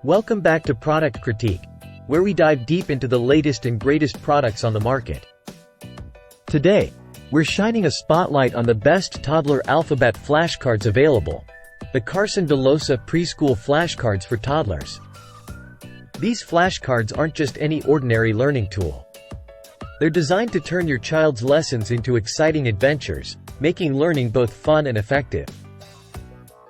Welcome back to Product Critique, where we dive deep into the latest and greatest products on the market. Today, we're shining a spotlight on the best Toddler Alphabet Flash Cards available, the Carson Dellosa Preschool Flash Cards for toddlers. These flashcards aren't just any ordinary learning tool. They're designed to turn your child's lessons into exciting adventures, making learning both fun and effective.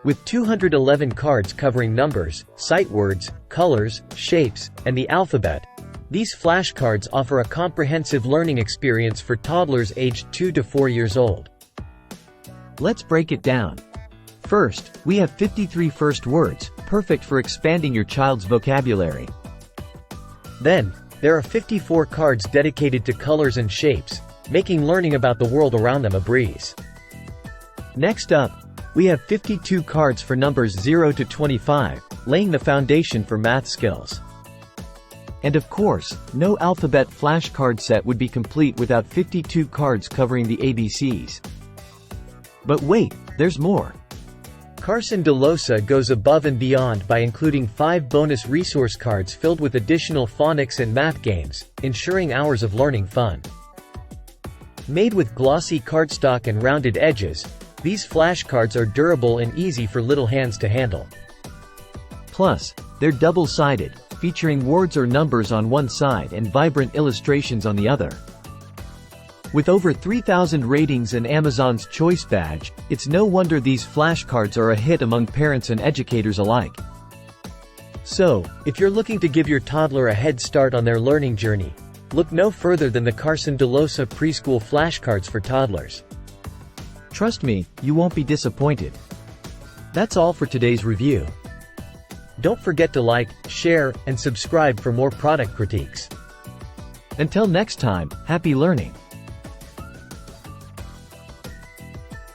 With 211 cards covering numbers, sight words, colors, shapes, and the alphabet, these flashcards offer a comprehensive learning experience for toddlers aged 2 to 4 years old. Let's break it down. First, we have 53 first words, perfect for expanding your child's vocabulary. Then, there are 54 cards dedicated to colors and shapes, making learning about the world around them a breeze. Next up, we have 52 cards for numbers 0 to 25, laying the foundation for math skills. And of course, no alphabet flashcard set would be complete without 52 cards covering the ABCs. But wait, there's more. Carson Dellosa goes above and beyond by including 5 bonus resource cards filled with additional phonics and math games, ensuring hours of learning fun. Made with glossy cardstock and rounded edges, these flashcards are durable and easy for little hands to handle. Plus, they're double-sided, featuring words or numbers on one side and vibrant illustrations on the other. With over 3,000 ratings and Amazon's Choice badge, it's no wonder these flashcards are a hit among parents and educators alike. So, if you're looking to give your toddler a head start on their learning journey, look no further than the Carson Dellosa Preschool Flashcards for toddlers. Trust me, you won't be disappointed. That's all for today's review. Don't forget to like, share, and subscribe for more product critiques. Until next time, happy learning!